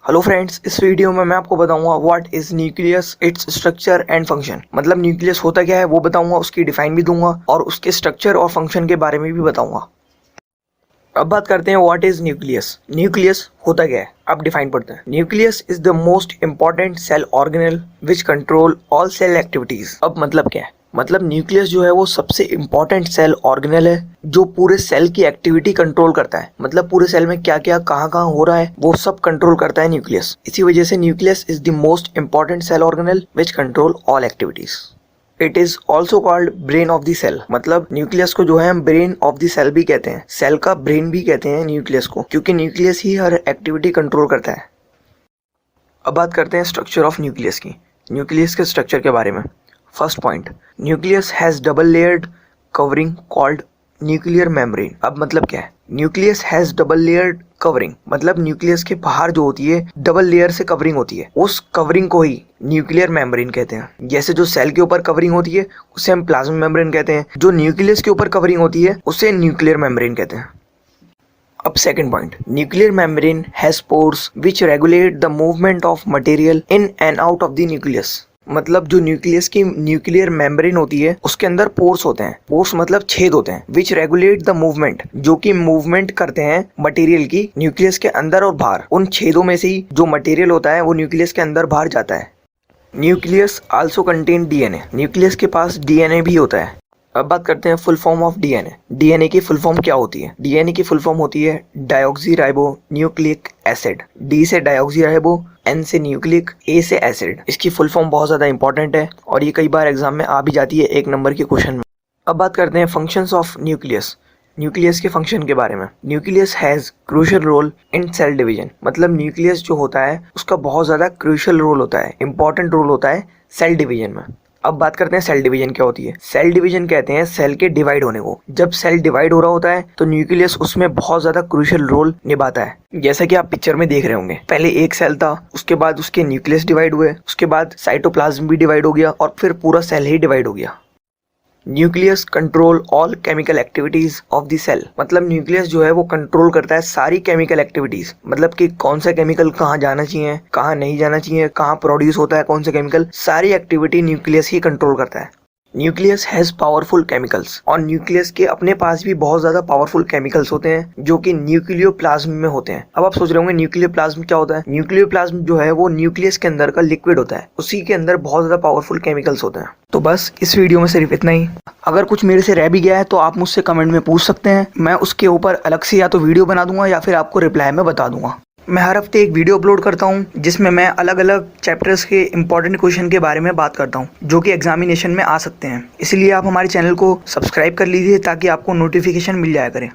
Hello friends, इस video में मैं आपको बताऊंगा what is nucleus, its structure and function. मतलब न्यूक्लियस होता क्या है वो बताऊंगा, उसकी डिफाइन भी दूंगा और उसके स्ट्रक्चर और फंक्शन के बारे में भी बताऊंगा। अब बात करते हैं व्हाट इज न्यूक्लियस। न्यूक्लियस होता क्या है, अब डिफाइन पढ़ते हैं। Nucleus is the most important cell organelle which control all cell activities. अब मतलब क्या है, मतलब न्यूक्लियस जो है वो सबसे इंपॉर्टेंट सेल ऑर्गेनेल है जो पूरे सेल की एक्टिविटी कंट्रोल करता है। मतलब पूरे सेल में क्या क्या कहाँ कहाँ हो रहा है वो सब कंट्रोल करता है न्यूक्लियस। इसी वजह से nucleus is the most important cell organelle which control all activities. It is also called brain of the cell. मतलब न्यूक्लियस को जो है हम ब्रेन ऑफ द सेल भी कहते हैं, सेल का ब्रेन भी कहते हैं न्यूक्लियस को, क्योंकि न्यूक्लियस ही हर एक्टिविटी कंट्रोल करता है। अब बात करते हैं स्ट्रक्चर ऑफ न्यूक्लियस की, न्यूक्लियस के स्ट्रक्चर के बारे में। First point, nucleus has double layered covering called nuclear membrane. अब मतलब क्या है, nucleus has double layered covering. मतलब न्यूक्लियस के बाहर जो होती है डबल लेयर से कवरिंग होती है, उस कवरिंग को ही न्यूक्लियर मेम्ब्रेन कहते हैं। जैसे जो सेल के ऊपर कवरिंग होती है उसे हम प्लाज्मा मेम्ब्रेन कहते हैं, जो न्यूक्लियस के ऊपर कवरिंग होती है उसे न्यूक्लियर मेम्ब्रेन कहते हैं। अब second point, nuclear membrane has pores which regulate the movement of material in and out of the nucleus. मतलब जो न्यूक्लियस की न्यूक्लियर मेम्ब्रेन होती है उसके अंदर पोर्स होते हैं, पोर्स मतलब छेद होते हैं, विच रेगुलेट द मूवमेंट, जो कि मूवमेंट करते हैं मटेरियल की न्यूक्लियस के अंदर और बाहर। उन छेदों में से ही जो मटेरियल होता है वो न्यूक्लियस के अंदर बाहर जाता है। Nucleus also contain DNA. Nucleus के पास डीएनए भी होता है। अब बात करते हैं full form of DNA. DNA की फुल फॉर्म क्या होती है? डीएनए की फुल फॉर्म होती है diauxie ribo nucleic acid. D से डायऑक्सी राइबो, एन से न्यूक्लिक, ए से एसिड। इसकी फुल फॉर्म बहुत ज़्यादा इंपॉर्टेंट है और ये कई बार एग्जाम में आ भी जाती है 1 नंबर के क्वेश्चन में। अब बात करते हैं फंक्शंस ऑफ न्यूक्लियस, न्यूक्लियस के फंक्शन के बारे में। Nucleus has crucial role in cell division. मतलब न्यूक्लियस जो होता है उसका बहुत ज़्यादा क्रूशियल रोल होता है, इंपॉर्टेंट रोल होता है सेल डिवीजन में। अब बात करते हैं सेल डिवीजन क्या होती है। सेल डिवीजन कहते हैं सेल के डिवाइड होने को। जब सेल डिवाइड हो रहा होता है तो न्यूक्लियस उसमें बहुत ज्यादा क्रूशियल रोल निभाता है। जैसा कि आप पिक्चर में देख रहे होंगे, पहले एक सेल था, उसके बाद उसके न्यूक्लियस डिवाइड हुए, उसके बाद साइटोप्लाज्म भी डिवाइड हो गया और फिर पूरा सेल ही डिवाइड हो गया। Nucleus control all chemical activities of the cell. मतलब न्यूक्लियस जो है वो कंट्रोल करता है सारी केमिकल एक्टिविटीज। मतलब कि कौन सा केमिकल कहाँ जाना चाहिए, कहाँ नहीं जाना चाहिए, कहाँ प्रोड्यूस होता है कौन सा केमिकल, सारी एक्टिविटी न्यूक्लियस ही कंट्रोल करता है। Nucleus has powerful chemicals. और न्यूक्लियस के अपने पास भी बहुत ज्यादा पावरफुल केमिकल्स होते हैं जो कि न्यूक्लियोप्लाज्म में होते हैं। अब आप सोच रहे होंगे न्यूक्लियोप्लाज्म क्या होता है? न्यूक्लियोप्लाज्म जो है वो न्यूक्लियस के अंदर का लिक्विड होता है, उसी के अंदर बहुत ज्यादा पावरफुल केमिकल्स होते हैं। तो बस इस वीडियो में सिर्फ इतना ही। अगर कुछ मेरे से रह भी गया है तो आप मुझसे कमेंट में पूछ सकते हैं, मैं उसके ऊपर अलग से या तो वीडियो बना दूंगा या फिर आपको रिप्लाई में बता दूंगा। मैं हर हफ्ते एक वीडियो अपलोड करता हूं जिसमें मैं अलग अलग चैप्टर्स के इंपॉर्टेंट क्वेश्चन के बारे में बात करता हूं जो कि एग्जामिनेशन में आ सकते हैं। इसलिए आप हमारे चैनल को सब्सक्राइब कर लीजिए ताकि आपको नोटिफिकेशन मिल जाया करे।